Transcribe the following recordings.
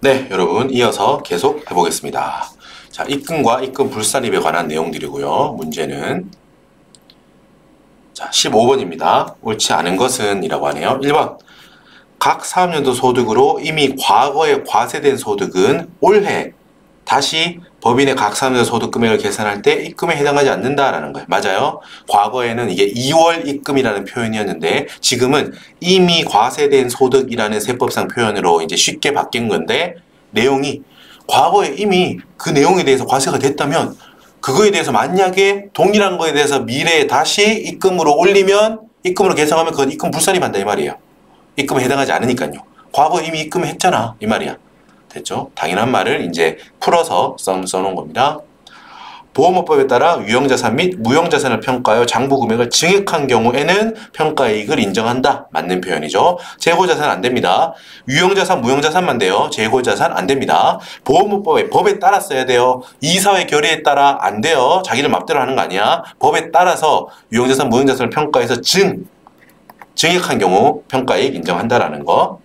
네, 여러분 이어서 계속 해보겠습니다. 자, 입금과 입금 불산입에 관한 내용들이고요. 문제는 자, 15번입니다. 옳지 않은 것은 이라고 하네요. 1번 각 사업연도 소득으로 이미 과거에 과세된 소득은 올해 다시 법인의 각 사업연도 소득 금액을 계산할 때 입금에 해당하지 않는다라는 거예요. 맞아요. 과거에는 이게 2월 입금이라는 표현이었는데 지금은 이미 과세된 소득이라는 세법상 표현으로 이제 쉽게 바뀐 건데 내용이 과거에 이미 그 내용에 대해서 과세가 됐다면 그거에 대해서 만약에 동일한 거에 대해서 미래에 다시 입금으로 올리면 입금으로 계산하면 그건 입금 불산입한다 이 말이에요. 입금에 해당하지 않으니까요. 과거에 이미 입금했잖아 이 말이야. 됐죠? 당연한 말을 이제 풀어서 써놓은 겁니다. 보험업법에 따라 유형자산 및 무형자산을 평가하여 장부금액을 증액한 경우에는 평가이익을 인정한다. 맞는 표현이죠. 재고자산 안 됩니다. 유형자산, 무형자산만 돼요. 재고자산 안 됩니다. 보험업법에 법에 따라 써야 돼요. 이사회 결의에 따라 안 돼요. 자기들 맘대로 하는 거 아니야. 법에 따라서 유형자산, 무형자산을 평가해서 증액한 경우 평가이익 인정한다라는 거.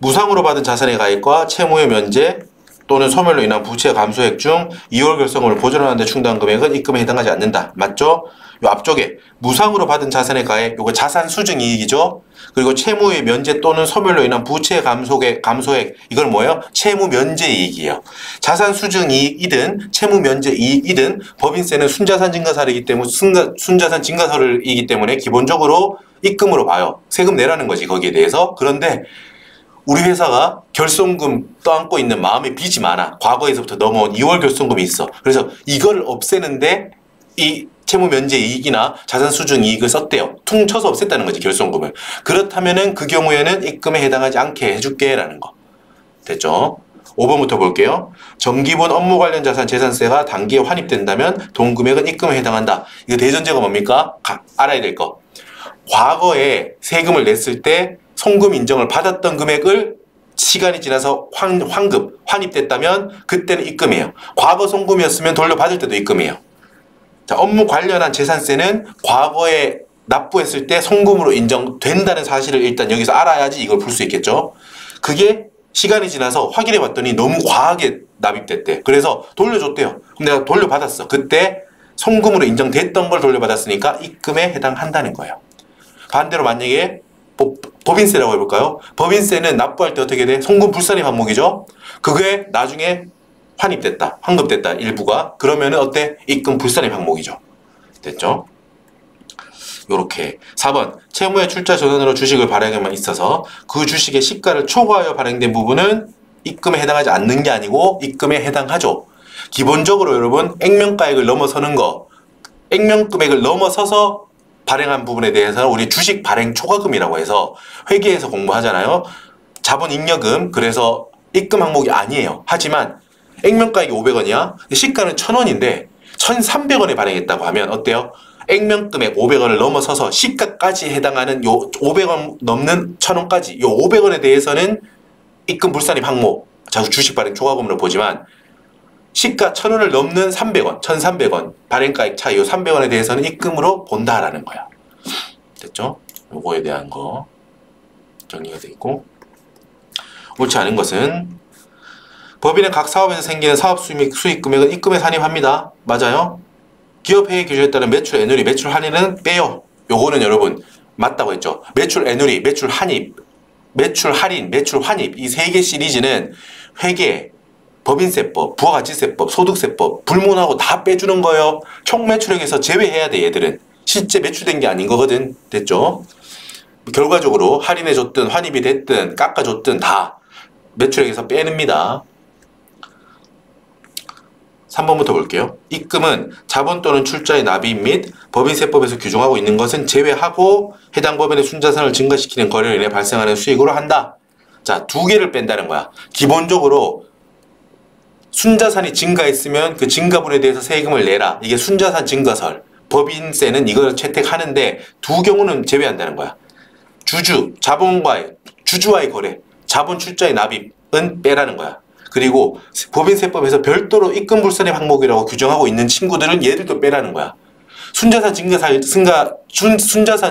무상으로 받은 자산의 가입과 채무의 면제 또는 소멸로 인한 부채 감소액 중 2월 결성금을 보존하는 데 충당한 금액은 입금에 해당하지 않는다. 맞죠? 요 앞쪽에 무상으로 받은 자산의 가입, 요거 자산 수증 이익이죠. 그리고 채무의 면제 또는 소멸로 인한 부채 감소액 이걸 뭐예요? 채무 면제 이익이에요. 자산 수증 이익이든 채무 면제 이익이든 법인세는 순자산 증가설이기 때문에 순자산 증가설이기 때문에 기본적으로 입금으로 봐요. 세금 내라는 거지 거기에 대해서. 그런데 우리 회사가 결손금 떠안고 있는 마음의 빚이 많아. 과거에서부터 넘어온 2월 결손금이 있어. 그래서 이걸 없애는데 이 채무 면제 이익이나 자산 수증 이익을 썼대요. 퉁쳐서 없앴다는 거지 결손금을. 그렇다면은 그 경우에는 입금에 해당하지 않게 해줄게 라는 거. 됐죠? 5번부터 볼게요. 정기분 업무 관련 자산 재산세가 단기에 환입된다면 동금액은 입금에 해당한다. 이거 대전제가 뭡니까? 알아야 될 거. 과거에 세금을 냈을 때 송금 인정을 받았던 금액을 시간이 지나서 환입됐다면 그때는 입금이에요. 과거 송금이었으면 돌려받을 때도 입금이에요. 자, 업무 관련한 재산세는 과거에 납부했을 때 송금으로 인정된다는 사실을 일단 여기서 알아야지 이걸 풀 수 있겠죠. 그게 시간이 지나서 확인해 봤더니 너무 과하게 납입됐대. 그래서 돌려줬대요. 그럼 내가 돌려받았어. 그때 송금으로 인정됐던 걸 돌려받았으니까 입금에 해당한다는 거예요. 반대로 만약에 법인세라고 해볼까요? 법인세는 납부할 때 어떻게 돼? 송금 불산입 항목이죠? 그게 나중에 환입됐다. 환급됐다. 일부가. 그러면은 어때? 입금 불산입 항목이죠. 됐죠? 요렇게. 4번. 채무의 출자 전환으로 주식을 발행에만 있어서 그 주식의 시가를 초과하여 발행된 부분은 입금에 해당하지 않는 게 아니고 입금에 해당하죠. 기본적으로 여러분 액면가액을 넘어서는 거, 액면금액을 넘어서서 발행한 부분에 대해서는 우리 주식 발행 초과금이라고 해서 회계에서 공부하잖아요. 자본잉여금, 그래서 입금 항목이 아니에요. 하지만 액면가액이 500원이야. 시가는 1000원인데 1300원에 발행했다고 하면 어때요? 액면금액 500원을 넘어서서 시가까지 해당하는 요 500원 넘는 1000원까지 요 500원에 대해서는 입금 불산입 항목, 주식 발행 초과금으로 보지만 시가 1000원을 넘는 300원, 1300원 발행가액 차이 요 300원에 대해서는 입금으로 본다라는 거야. 됐죠? 요거에 대한 거 정리가 돼 있고. 옳지 않은 것은 법인의 각 사업에서 생기는 사업 수익 금액은 입금에 산입합니다. 맞아요? 기업회의 기준에 따른 매출 애누리, 매출 할인은 빼요. 요거는 여러분 맞다고 했죠. 매출 애누리, 매출 한입, 매출 할인, 매출 환입 이 세 개 시리즈는 회계, 법인세법, 부가가치세법, 소득세법 불문하고 다 빼주는 거예요. 총 매출액에서 제외해야 돼 얘들은. 실제 매출된 게 아닌 거거든. 됐죠? 결과적으로 할인해줬든 환입이 됐든 깎아줬든 다 매출액에서 빼냅니다. 3번부터 볼게요. 입금은 자본 또는 출자의 납입 및 법인세법에서 규정하고 있는 것은 제외하고 해당 법인의 순자산을 증가시키는 거래로 인해 발생하는 수익으로 한다. 자, 두 개를 뺀다는 거야. 기본적으로 순자산이 증가했으면 그 증가분에 대해서 세금을 내라. 이게 순자산 증가설. 법인세는 이걸 채택하는데 두 경우는 제외한다는 거야. 주주와의 거래, 자본 출자의 납입은 빼라는 거야. 그리고 법인세법에서 별도로 입금 불산입 항목이라고 규정하고 있는 친구들은 얘들도 빼라는 거야. 순자산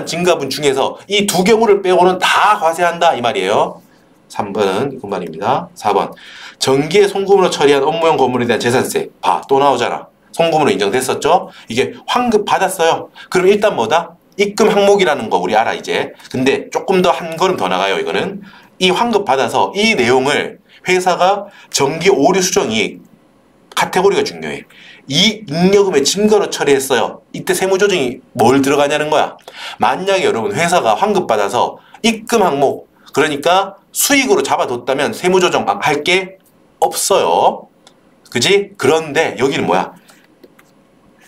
증가분 중에서 이 두 경우를 빼고는 다 과세한다 이 말이에요. 3번은 금반입니다. 4번. 정기에 송금으로 처리한 업무용 건물에 대한 재산세. 봐, 또 나오잖아. 송금으로 인정됐었죠? 이게 환급 받았어요. 그럼 일단 뭐다? 입금 항목이라는 거 우리 알아, 이제. 근데 조금 더 한 걸음 더 나가요, 이거는. 이 환급 받아서 이 내용을 회사가 정기 오류 수정 이익, 카테고리가 중요해. 이 잉여금의 증거로 처리했어요. 이때 세무조정이 뭘 들어가냐는 거야. 만약에 여러분 회사가 환급 받아서 입금 항목, 그러니까 수익으로 잡아뒀다면 세무조정 할 게 없어요. 그지? 그런데 여기는 뭐야?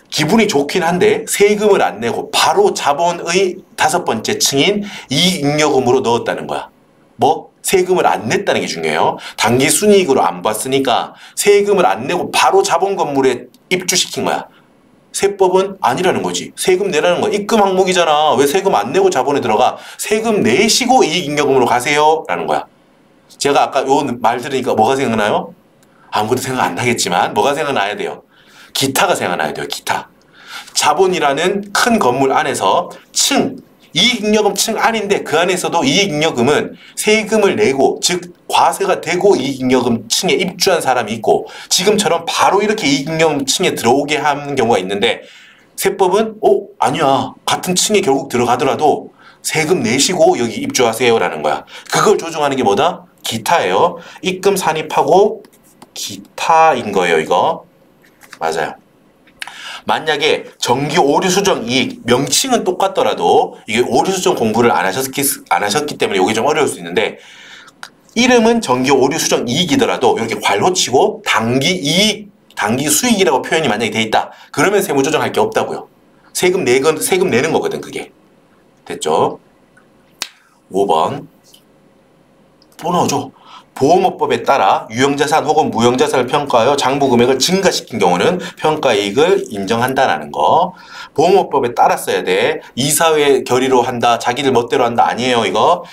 기분이 좋긴 한데 세금을 안 내고 바로 자본의 5번째 층인 이익잉여금으로 넣었다는 거야. 뭐? 세금을 안 냈다는 게 중요해요. 단기 순이익으로 안 봤으니까 세금을 안 내고 바로 자본 건물에 입주시킨 거야. 세법은 아니라는 거지. 세금 내라는 거야. 입금 항목이잖아. 왜 세금 안 내고 자본에 들어가? 세금 내시고 이익잉여금으로 가세요. 라는 거야. 제가 아까 요 말 들으니까 뭐가 생각나요? 아무것도 생각 안 나겠지만 뭐가 생각나야 돼요? 기타가 생각나야 돼요. 기타. 자본이라는 큰 건물 안에서 층, 이익잉여금 층 안인데 그 안에서도 이익잉여금은 세금을 내고, 즉 과세가 되고 이익잉여금 층에 입주한 사람이 있고, 지금처럼 바로 이렇게 이익잉여금 층에 들어오게 하는 경우가 있는데, 세법은 아니야, 같은 층에 결국 들어가더라도 세금 내시고 여기 입주하세요 라는 거야. 그걸 조정하는 게 뭐다? 기타예요. 입금 산입하고 기타인 거예요, 이거. 맞아요. 만약에 정기 오류 수정 이익, 명칭은 똑같더라도 이게 오류 수정 공부를 안 하셨기 때문에 이게 좀 어려울 수 있는데, 이름은 정기 오류 수정 이익이더라도 이렇게 괄호 치고 단기 이익, 단기 수익이라고 표현이 만약에 돼 있다. 그러면 세무조정할 게 없다고요. 세금 내는 거거든, 그게. 됐죠? 5번. 또 나오죠. 보험업법에 따라 유형자산 혹은 무형자산을 평가하여 장부금액을 증가시킨 경우는 평가이익을 인정한다라는 거. 보험업법에 따라 써야 돼. 이사회 결의로 한다, 자기들 멋대로 한다, 아니에요, 이거.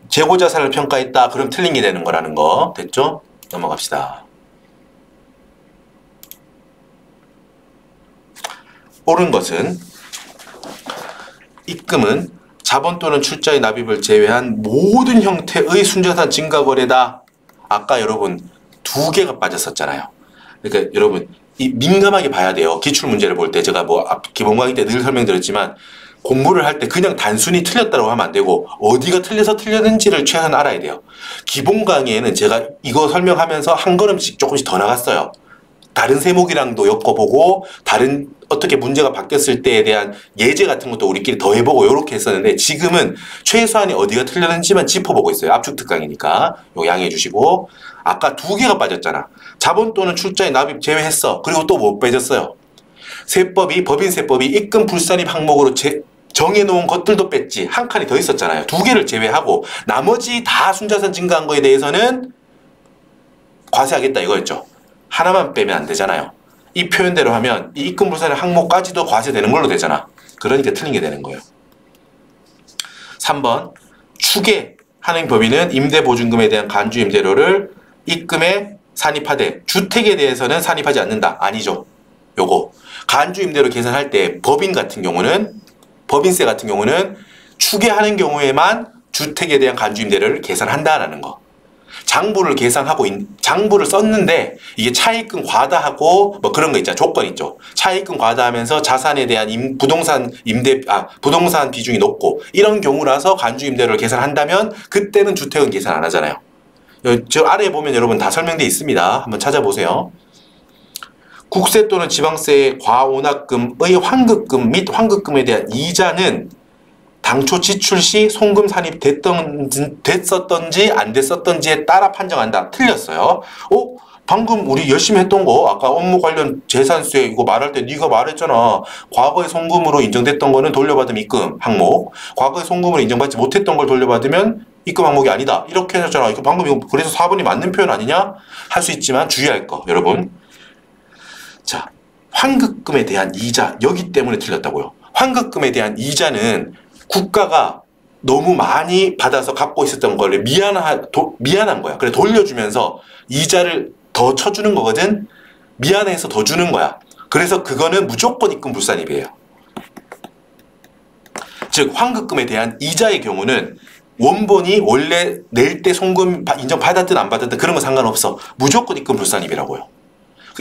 재고자산을 평가했다, 그럼 틀린 게 되는 거라는 거. 됐죠? 넘어갑시다. 옳은 것은 입금은 자본 또는 출자의 납입을 제외한 모든 형태의 순자산 증가거래다. 아까 여러분 2개가 빠졌었잖아요. 그러니까 여러분 민감하게 봐야 돼요. 기출문제를 볼 때 제가 뭐 기본 강의 때 늘 설명드렸지만, 공부를 할 때 그냥 단순히 틀렸다고 하면 안 되고 어디가 틀려서 틀렸는지를 최소한 알아야 돼요. 기본 강의에는 제가 이거 설명하면서 한 걸음씩 조금씩 더 나갔어요. 다른 세목이랑도 엮어보고 다른 어떻게 문제가 바뀌었을 때에 대한 예제 같은 것도 우리끼리 더 해보고 이렇게 했었는데, 지금은 최소한이 어디가 틀렸는지만 짚어보고 있어요. 압축 특강이니까 이거 양해해 주시고. 아까 2개가 빠졌잖아. 자본 또는 출자의 납입 제외했어. 그리고 또 못 빼졌어요. 법인세법이 입금 불산입 항목으로 정해놓은 것들도 뺐지. 한 칸이 더 있었잖아요. 2개를 제외하고 나머지 다 순자산 증가한 거에 대해서는 과세하겠다 이거였죠. 하나만 빼면 안 되잖아요. 이 표현대로 하면 이 입금 불산의 항목까지도 과세되는 걸로 되잖아. 그러니까 틀린 게 되는 거예요. 3번. 추계하는 법인은 임대보증금에 대한 간주임대료를 입금에 산입하되 주택에 대해서는 산입하지 않는다. 아니죠. 요거. 간주임대료 계산할 때 법인 같은 경우는, 법인세 같은 경우는 추계하는 경우에만 주택에 대한 간주임대료를 계산한다라는 거. 장부를 계산하고 장부를 썼는데 이게 차입금 과다하고 뭐 그런 거 있잖아. 조건 있죠. 차입금 과다하면서 자산에 대한 부동산 비중이 높고 이런 경우라서 간주임대료를 계산한다면 그때는 주택은 계산 안 하잖아요. 저 아래에 보면 여러분 다 설명되어 있습니다. 한번 찾아보세요. 국세 또는 지방세의 과원납금의 환급금 및 환급금에 대한 이자는 당초 지출 시 송금 됐었던지 안 됐었던지에 따라 판정한다. 틀렸어요. 방금 우리 열심히 했던 거, 아까 업무 관련 재산세 이거 말할 때 네가 말했잖아. 과거에 송금으로 인정됐던 거는 돌려받으면 입금 항목, 과거에 송금으로 인정받지 못했던 걸 돌려받으면 입금 항목이 아니다. 이렇게 하셨잖아. 이거 방금 이거 그래서 4번이 맞는 표현 아니냐? 할 수 있지만 주의할 거, 여러분. 자, 환급금에 대한 이자, 여기 때문에 틀렸다고요. 환급금에 대한 이자는 국가가 너무 많이 받아서 갖고 있었던 거를 미안한 거야. 그래 돌려주면서 이자를 더 쳐주는 거거든. 미안해서 더 주는 거야. 그래서 그거는 무조건 입금 불산입이에요. 즉 환급금에 대한 이자의 경우는 원본이 원래 낼 때 송금 인정받았든 안 받았든 그런 거 상관없어. 무조건 입금 불산입이라고요.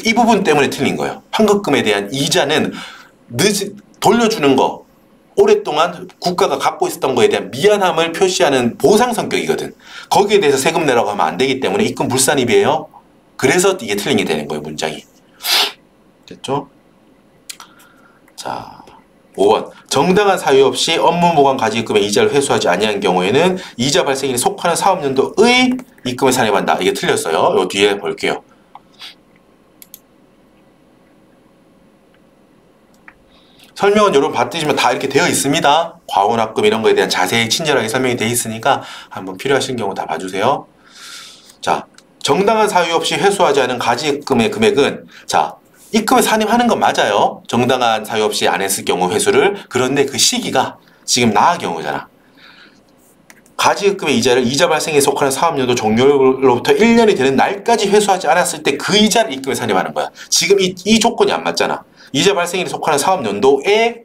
이 부분 때문에 틀린 거예요. 환급금에 대한 이자는 돌려주는 거, 오랫동안 국가가 갖고 있었던 거에 대한 미안함을 표시하는 보상 성격이거든. 거기에 대해서 세금 내라고 하면 안 되기 때문에 입금 불산입이에요. 그래서 이게 틀린 게 되는 거예요, 문장이. 됐죠? 자, 5번. 정당한 사유 없이 업무 보관 가지입금의 이자를 회수하지 아니한 경우에는 이자 발생일에 속하는 사업연도의 입금을 산입한다. 이게 틀렸어요. 요 뒤에 볼게요. 설명은 여러분 받으시면 다 이렇게 되어 있습니다. 과원합금 이런 거에 대한 자세히 친절하게 설명이 되어 있으니까 한번 필요하신 경우 다 봐주세요. 자, 정당한 사유 없이 회수하지 않은 가지입금의 금액은, 자, 입금을 산입하는 건 맞아요. 정당한 사유 없이 안 했을 경우 회수를. 그런데 그 시기가 지금 나의 경우잖아. 가지입금의 이자를 이자 발생에 속하는 사업연도 종료로부터 1년이 되는 날까지 회수하지 않았을 때 그 이자를 입금에 산입하는 거야. 지금 이 조건이 안 맞잖아. 이자 발생일에 속하는 사업연도에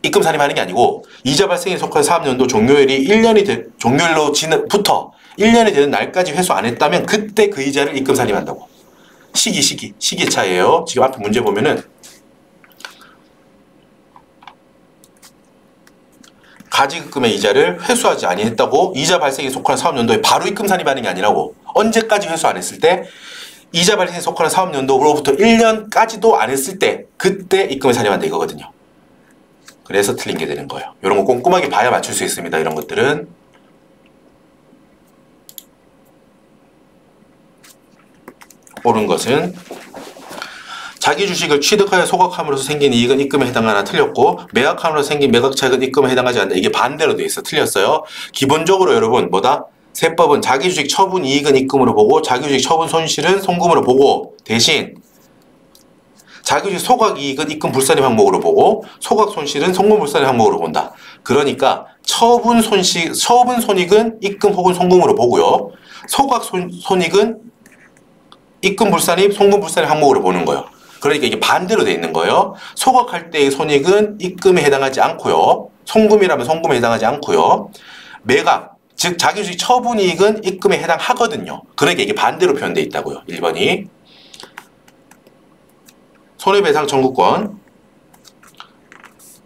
입금 산입하는 게 아니고 이자 발생일에 속하는 사업연도 종료일이 1년이 종료일로부터 1년이 되는 날까지 회수 안 했다면 그때 그 이자를 입금 산입한다고. 시기 차이에요. 지금 앞에 문제 보면은 가지급금의 이자를 회수하지 아니했다고 이자 발생에 속하는 사업연도에 바로 입금 산입하는 게 아니라고. 언제까지 회수 안 했을 때? 이자 발생에 속하는 사업연도로부터 1년까지도 안 했을 때 그때 입금을 산입한다 이거거든요. 그래서 틀린 게 되는 거예요. 이런 거 꼼꼼하게 봐야 맞출 수 있습니다. 이런 것들은. 옳은 것은 자기 주식을 취득하여 소각함으로써 생긴 이익은 입금에 해당하나 틀렸고 매각함으로써 생긴 매각 차익은 입금에 해당하지 않는다. 이게 반대로 돼 있어. 틀렸어요. 기본적으로 여러분 뭐다? 세법은 자기 주식 처분 이익은 입금으로 보고 자기 주식 처분 손실은 송금으로 보고 대신 자기 주식 소각 이익은 입금 불산입 항목으로 보고 소각 손실은 송금 불산입 항목으로 본다. 그러니까 처분 손익은 입금 혹은 송금으로 보고요. 소각 손익은 입금 불산입, 송금 불산입 항목으로 보는 거예요. 그러니까 이게 반대로 돼 있는 거예요. 소각할 때의 손익은 입금에 해당하지 않고요. 송금이라면 송금에 해당하지 않고요. 매각, 즉 자기주식 처분이익은 입금에 해당하거든요. 그러니까 이게 반대로 표현되어 있다고요. 1번이. 손해배상 청구권에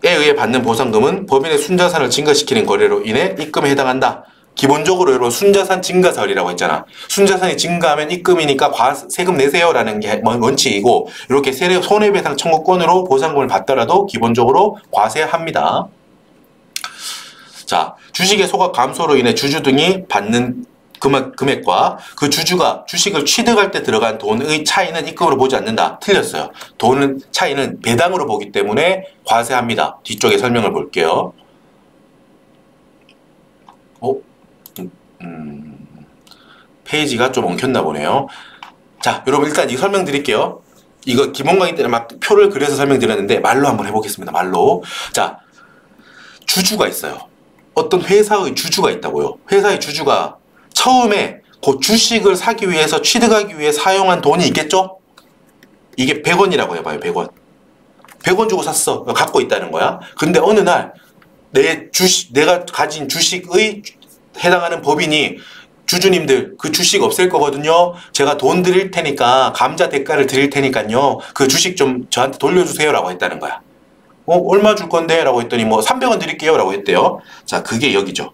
의해 받는 보상금은 법인의 순자산을 증가시키는 거래로 인해 입금에 해당한다. 기본적으로 여러분 순자산 증가설이라고 했잖아. 순자산이 증가하면 입금이니까 세금 내세요라는 게 원칙이고 이렇게 손해배상 청구권으로 보상금을 받더라도 기본적으로 과세합니다. 자, 주식의 소각 감소로 인해 주주 등이 받는 금액과 그 주주가 주식을 취득할 때 들어간 돈의 차이는 입금으로 보지 않는다. 틀렸어요. 돈은 차이는 배당으로 보기 때문에 과세합니다. 뒤쪽에 설명을 볼게요. 페이지가 좀 엉켰나 보네요. 자, 여러분 일단 이 설명드릴게요. 이거 기본 강의 때는 막 표를 그려서 설명드렸는데 말로 한번 해보겠습니다. 말로. 자, 주주가 있어요. 어떤 회사의 주주가 있다고요. 회사의 주주가 처음에 그 주식을 사기 위해서 취득하기 위해 사용한 돈이 있겠죠? 이게 100원이라고 해봐요. 100원. 100원 주고 샀어. 갖고 있다는 거야. 근데 어느 날 내가 가진 주식의 해당하는 법인이 주주님들 그 주식 없앨 거거든요. 제가 돈 드릴 테니까 감자 대가를 드릴 테니까요. 그 주식 좀 저한테 돌려주세요 라고 했다는 거야. 얼마 줄 건데? 라고 했더니 뭐 300원 드릴게요 라고 했대요. 자, 그게 여기죠.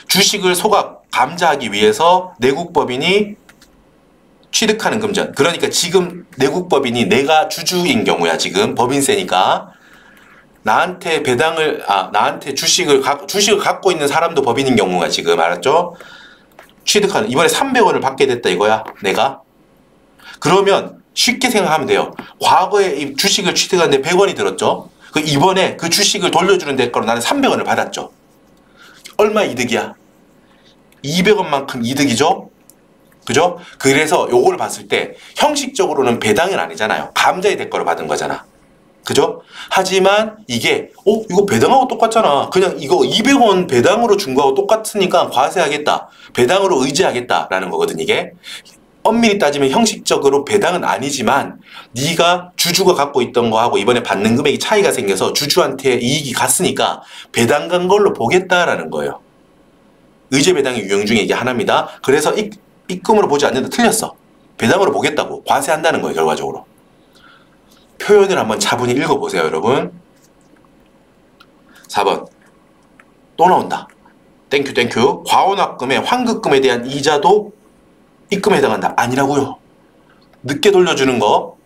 주식을 감자하기 위해서 내국법인이 취득하는 금전. 그러니까 지금 내국법인이 내가 주주인 경우야. 지금 법인세니까 나한테 나한테 주식을 갖고 있는 사람도 법인인 경우가 지금 알았죠? 취득하는 이번에 300원을 받게 됐다 이거야. 내가. 그러면 쉽게 생각하면 돼요. 과거에 이 주식을 취득하는데 100원이 들었죠? 이번에 그 주식을 돌려주는 대가로 나는 300원을 받았죠. 얼마 이득이야? 200원만큼 이득이죠? 그죠? 그래서 요거를 봤을 때 형식적으로는 배당은 아니잖아요. 감자의 대가로 받은 거잖아. 그죠? 하지만 이게 이거 배당하고 똑같잖아. 그냥 이거 200원 배당으로 준 거하고 똑같으니까 과세하겠다. 배당으로 의지하겠다라는 거거든 이게. 엄밀히 따지면 형식적으로 배당은 아니지만 네가 주주가 갖고 있던 거하고 이번에 받는 금액이 차이가 생겨서 주주한테 이익이 갔으니까 배당 간 걸로 보겠다라는 거예요. 의제 배당의 유형 중에 이게 하나입니다. 그래서 입금으로 보지 않는다. 틀렸어. 배당으로 보겠다고 과세한다는 거예요. 결과적으로. 표현을 한번 차분히 읽어보세요. 여러분. 4번 또 나온다. 땡큐. 과원합금의 환급금에 대한 이자도 입금에 해당한다. 아니라고요. 늦게 돌려주는 거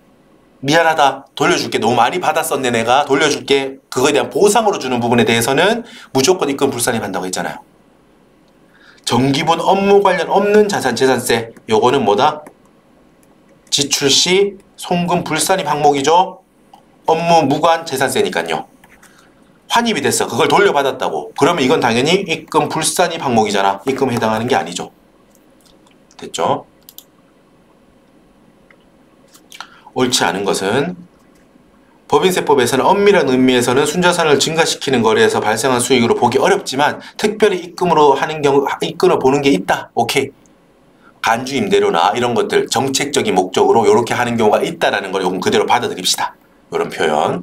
미안하다. 돌려줄게. 너무 많이 받았었네 내가. 돌려줄게. 그거에 대한 보상으로 주는 부분에 대해서는 무조건 입금 불산입한다고 했잖아요. 정기분 업무 관련 없는 자산 재산세. 요거는 뭐다? 지출 시 송금 불산입 항목이죠. 업무 무관 재산세니까요. 환입이 됐어. 그걸 돌려받았다고. 그러면 이건 당연히 입금 불산입 항목이잖아. 입금에 해당하는 게 아니죠. 됐죠? 옳지 않은 것은 법인세법에서는 엄밀한 의미에서는 순자산을 증가시키는 거래에서 발생한 수익으로 보기 어렵지만 특별히 입금으로 하는 경우 입금을 보는 게 있다. 오케이. 간주 임대료나 이런 것들 정책적인 목적으로 이렇게 하는 경우가 있다라는 걸 요금 그대로 받아들입시다. 이런 표현.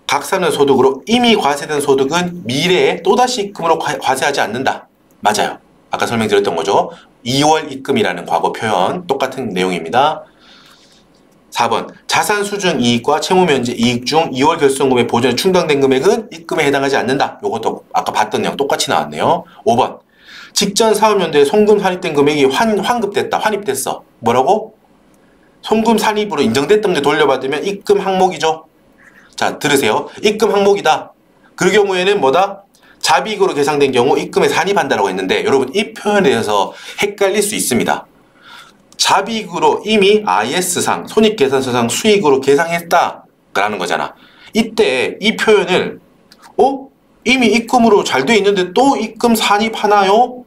각사는 소득으로 이미 과세된 소득은 미래에 또다시 입금으로 과세하지 않는다. 맞아요. 아까 설명드렸던 거죠. 2월 입금이라는 과거 표현 똑같은 내용입니다. 4번 자산 수중 이익과 채무 면제 이익 중 2월 결손금의 보전에 충당된 금액은 입금에 해당하지 않는다. 이것도 아까 봤던 내용 똑같이 나왔네요. 5번 직전 사업연도에 송금 산입된 금액이 환급됐다. 환입됐어. 뭐라고? 송금 산입으로 인정됐던 게 돌려받으면 입금 항목이죠. 자 들으세요. 입금 항목이다. 그 경우에는 뭐다? 자비익으로 계상된 경우 입금에 산입한다라고 했는데 여러분 이 표현에 대해서 헷갈릴 수 있습니다. 자비익으로 이미 IS상 손익계산서상 수익으로 계상했다라는 거잖아. 이때 이 표현을 이미 입금으로 잘 돼 있는데 또 입금 산입하나요?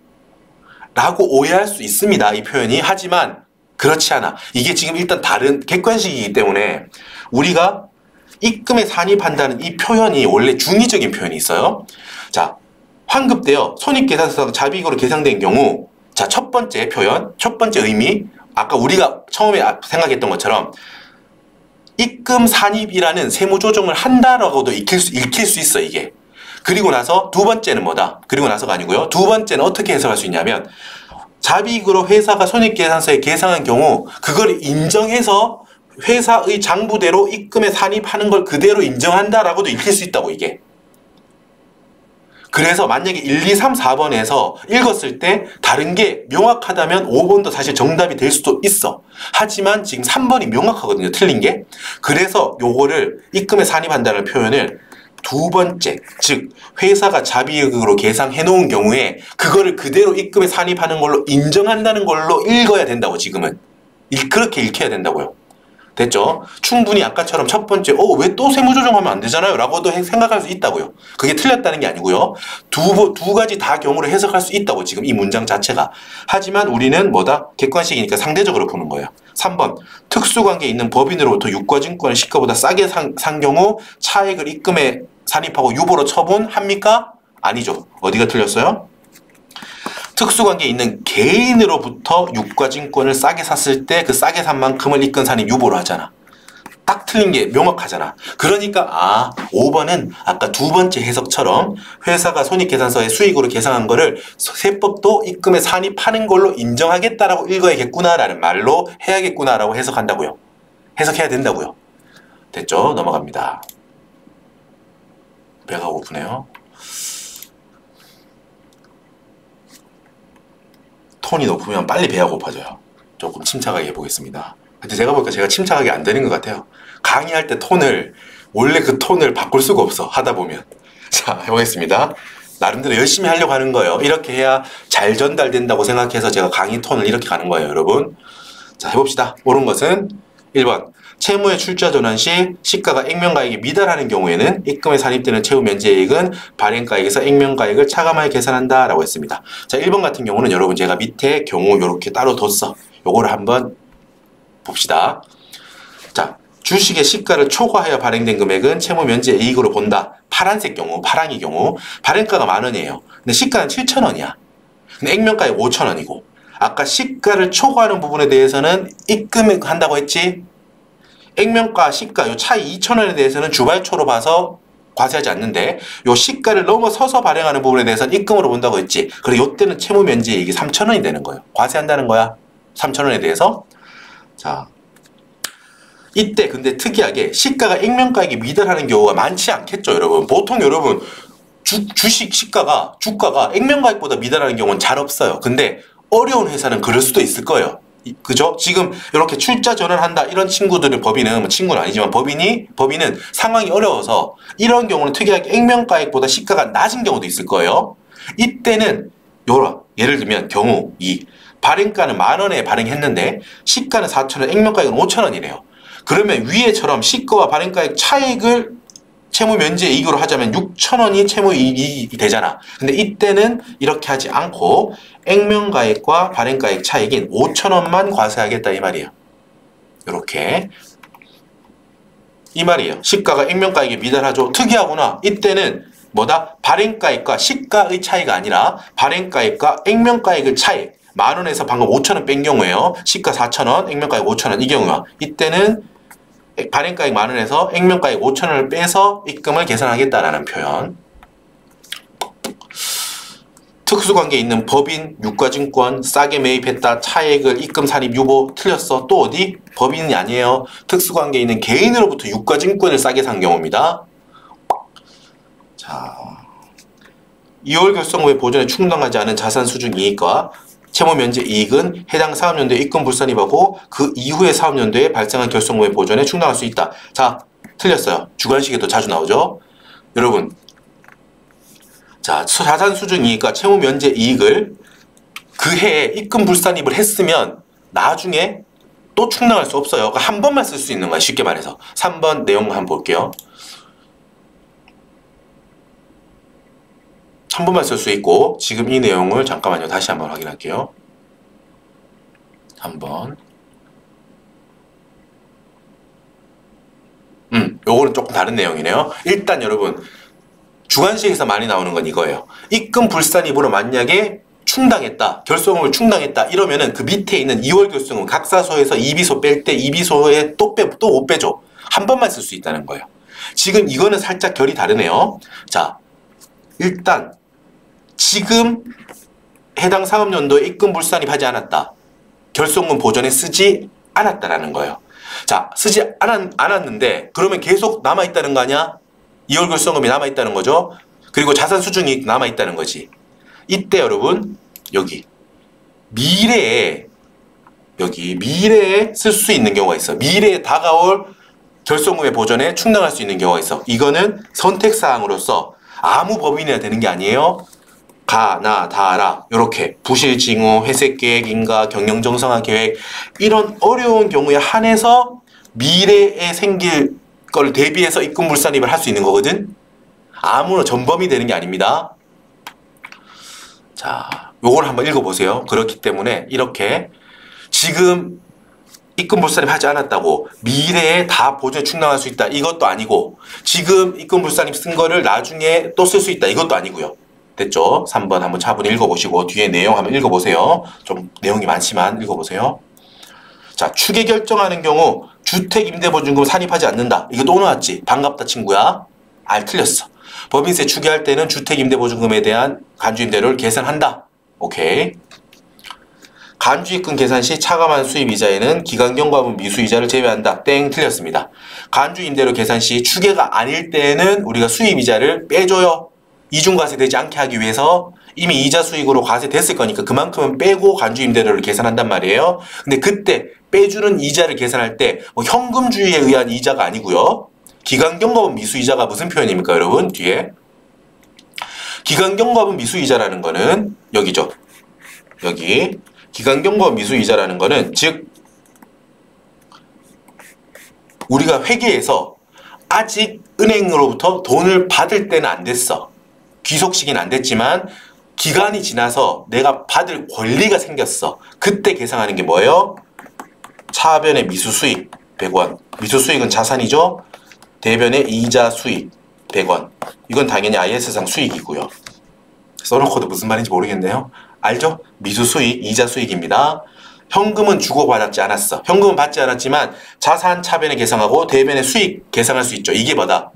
라고 오해할 수 있습니다. 이 표현이. 하지만 그렇지 않아. 이게 지금 일단 다른 객관식이기 때문에 우리가 입금에 산입한다는 이 표현이 원래 중의적인 표현이 있어요. 자, 환급되어 손익계산서상 자비익으로 계상된 경우 자, 첫 번째 표현, 첫 번째 의미 아까 우리가 처음에 생각했던 것처럼 입금 산입이라는 세무조정을 한다라고도 읽힐 수 있어 이게. 그리고 나서 두 번째는 뭐다? 그리고 나서가 아니고요. 두 번째는 어떻게 해석할 수 있냐면 자비익으로 회사가 손익계산서에 계상한 경우 그걸 인정해서 회사의 장부대로 입금에 산입하는 걸 그대로 인정한다라고도 읽힐 수 있다고 이게. 그래서 만약에 1, 2, 3, 4번에서 읽었을 때 다른 게 명확하다면 5번도 사실 정답이 될 수도 있어. 하지만 지금 3번이 명확하거든요. 틀린 게. 그래서 요거를 입금에 산입한다는 표현을 두 번째, 즉 회사가 자비익으로 계상해 놓은 경우에 그거를 그대로 입금에 산입하는 걸로 인정한다는 걸로 읽어야 된다고 지금은. 그렇게 읽혀야 된다고요. 됐죠? 충분히 아까처럼 첫 번째 왜 또 세무조정하면 안 되잖아요 라고도 생각할 수 있다고요. 그게 틀렸다는 게 아니고요. 두 가지 다 경우를 해석할 수 있다고 지금 이 문장 자체가. 하지만 우리는 뭐다? 객관식이니까 상대적으로 보는 거예요. 3번 특수관계에 있는 법인으로부터 유가증권을 시가보다 싸게 산 경우 차액을 입금에 산입하고 유보로 처분합니까? 아니죠. 어디가 틀렸어요? 특수관계에 있는 개인으로부터 유가증권을 싸게 샀을 때 그 싸게 산 만큼을 입금 산입 유보로 하잖아. 딱 틀린 게 명확하잖아. 그러니까 5번은 아까 두 번째 해석처럼 회사가 손익계산서에 수익으로 계상한 거를 세법도 입금에 산입하는 걸로 인정하겠다라고 읽어야겠구나라는 말로 해야겠구나라고 해석한다고요. 해석해야 된다고요. 됐죠? 넘어갑니다. 배가 고프네요. 톤이 높으면 빨리 배가 고파져요. 조금 침착하게 해보겠습니다. 근데 제가 보니까 제가 침착하게 안 되는 것 같아요. 강의할 때 톤을 원래 그 톤을 바꿀 수가 없어. 하다 보면. 자, 해보겠습니다. 나름대로 열심히 하려고 하는 거예요. 이렇게 해야 잘 전달된다고 생각해서 제가 강의 톤을 이렇게 가는 거예요, 여러분. 자, 해봅시다. 옳은 것은 1번 채무의 출자 전환 시 시가가 액면가액에 미달하는 경우에는 입금에 산입되는 채무 면제액은 발행가액에서 액면가액을 차감하여 계산한다 라고 했습니다. 자, 1번 같은 경우는 여러분 제가 밑에 경우 이렇게 따로 뒀어. 요거를 한번 봅시다. 자, 주식의 시가를 초과하여 발행된 금액은 채무 면제 이익으로 본다. 파란색 경우, 파랑이 경우 발행가가 10,000원이에요. 근데 시가는 7,000원이야. 근데 액면가액 5,000원이고 아까 시가를 초과하는 부분에 대해서는 입금한다고 했지? 액면가, 시가, 요 차이 2,000원에 대해서는 주발초로 봐서 과세하지 않는데, 요 시가를 넘어서서 발행하는 부분에 대해서는 입금으로 본다고 했지. 그리고 요때는 채무 면제이익이 3,000원이 되는 거예요. 과세한다는 거야. 3,000원에 대해서. 자, 이때 근데 특이하게 시가가 액면가액에 미달하는 경우가 많지 않겠죠, 여러분. 보통 여러분 주식 시가가 주가가 액면가액보다 미달하는 경우는 잘 없어요. 근데 어려운 회사는 그럴 수도 있을 거예요. 그죠? 지금 이렇게 출자 전환한다 이런 친구들은 법인은 뭐 친구는 아니지만 법인은 상황이 어려워서 이런 경우는 특이하게 액면가액보다 시가가 낮은 경우도 있을 거예요. 이때는 예를 들면 경우 2 발행가는 10,000원에 발행했는데 시가는 4,000원, 액면가액은 5,000원이래요. 그러면 위에처럼 시가와 발행가액 차익을 채무 면제 이익으로 하자면 6,000원이 채무 이익이 되잖아. 근데 이때는 이렇게 하지 않고 액면가액과 발행가액 차익인 5,000원만 과세하겠다 이 말이에요. 이렇게 이 말이에요. 시가가 액면가액에 미달하죠. 특이하구나. 이때는 뭐다? 발행가액과 시가의 차이가 아니라 발행가액과 액면가액의 차이. 10,000원에서 방금 5,000원 뺀 경우에요. 시가 4,000원, 액면가액 5,000원 이 경우야. 이때는 발행가액 10,000원에서 액면가액 5,000원을 빼서 입금을 계산하겠다라는 표현. 특수관계에 있는 법인, 유가증권 싸게 매입했다. 차액을 입금 산입 유보 틀렸어. 또 어디? 법인이 아니에요. 특수관계에 있는 개인으로부터 유가증권을 싸게 산 경우입니다. 자, 2월 결성 후에 보존에 충당하지 않은 자산 수준 이익과 채무 면제 이익은 해당 사업연도에 입금 불산입하고 그 이후의 사업연도에 발생한 결성 후의 보존에 충당할 수 있다. 자, 틀렸어요. 주관식에도 자주 나오죠. 여러분, 자, 자산 수준 이익과 채무 면제 이익을 그 해에 입금 불산입을 했으면 나중에 또 충당할 수 없어요. 한 번만 쓸 수 있는 거야. 쉽게 말해서. 3번 내용 한번 볼게요. 한 번만 쓸 수 있고 지금 이 내용을 잠깐만요. 다시 한번 확인할게요. 한번 요거는 조금 다른 내용이네요. 일단 여러분 주관식에서 많이 나오는 건 이거예요. 입금 불산입으로 만약에 충당했다. 결손금을 충당했다. 이러면은 그 밑에 있는 2월 결손금 각사소에서 2비소 뺄 때 2비소에 또 못 빼줘. 한 번만 쓸 수 있다는 거예요. 지금 이거는 살짝 결이 다르네요. 자, 일단 지금 해당 사업연도에 입금 불산입하지 않았다. 결손금 보존에 쓰지 않았다라는 거예요. 자, 쓰지 않았는데 그러면 계속 남아있다는 거 아니야? 2월 결손금이 남아있다는 거죠. 그리고 자산 수준이 남아있다는 거지. 이때 여러분 여기 미래에 쓸 수 있는 경우가 있어. 미래에 다가올 결손금의 보존에 충당할 수 있는 경우가 있어. 이거는 선택사항으로서 아무 법인이나 되는 게 아니에요. 가, 나, 다라 이렇게 부실 징후, 회색 계획, 인가, 경영 정상화 계획 이런 어려운 경우에 한해서 미래에 생길 걸 대비해서 입금 불산입을 할 수 있는 거거든. 아무나 전범이 되는 게 아닙니다. 자, 요걸 한번 읽어보세요. 그렇기 때문에 이렇게 지금 입금 불산입 하지 않았다고 미래에 다 보존에 충당할 수 있다 이것도 아니고 지금 입금 불산입 쓴 거를 나중에 또 쓸 수 있다 이것도 아니고요. 됐죠? 3번 한번 차분히 읽어보시고 뒤에 내용 한번 읽어보세요. 좀 내용이 많지만 읽어보세요. 자, 추계 결정하는 경우 주택임대보증금 산입하지 않는다. 이거 또 나왔지? 반갑다 친구야. 틀렸어. 법인세 추계할 때는 주택임대보증금에 대한 간주임대료를 계산한다. 오케이. 간주입금 계산 시 차감한 수입이자에는 기간경과분 미수이자를 제외한다. 땡 틀렸습니다. 간주임대료 계산 시 추계가 아닐 때는 우리가 수입이자를 빼줘요. 이중과세 되지 않게 하기 위해서 이미 이자 수익으로 과세됐을 거니까 그만큼은 빼고 간주임대료를 계산한단 말이에요. 근데 그때 빼주는 이자를 계산할 때 뭐 현금주의에 의한 이자가 아니고요. 기간경과분 미수이자가 무슨 표현입니까 여러분? 뒤에 기간경과분 미수이자라는 거는 여기죠. 여기 기간경과분 미수이자라는 거는 즉 우리가 회계에서 아직 은행으로부터 돈을 받을 때는 안 됐어. 귀속 시기는 안 됐지만 기간이 지나서 내가 받을 권리가 생겼어. 그때 계산하는 게 뭐예요? 차변의 미수수익 100원. 미수수익은 자산이죠. 대변의 이자 수익 100원. 이건 당연히 IS상 수익이고요. 써놓고도 무슨 말인지 모르겠네요. 알죠? 미수수익, 이자수익입니다. 현금은 주고받지 않았어. 현금은 받지 않았지만 자산 차변에 계상하고 대변에 수익 계상할 수 있죠. 이게 뭐다?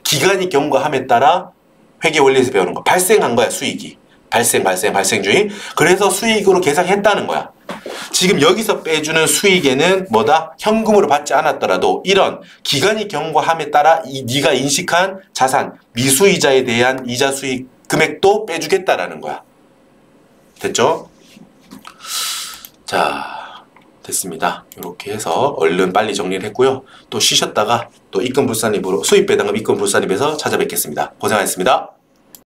기간이 경과함에 따라 회계 원리에서 배우는 거. 발생한 거야, 수익이. 발생주의. 그래서 수익으로 계상했다는 거야. 지금 여기서 빼주는 수익에는 현금으로 받지 않았더라도 이런 기간이 경과함에 따라 네가 인식한 자산, 미수이자에 대한 이자 수익 금액도 빼주겠다라는 거야. 됐죠? 자, 됐습니다. 이렇게 해서 얼른 빨리 정리를 했고요. 또 쉬셨다가 또 입금불산입으로 수입배당금 입금불산입에서 찾아뵙겠습니다. 고생하셨습니다.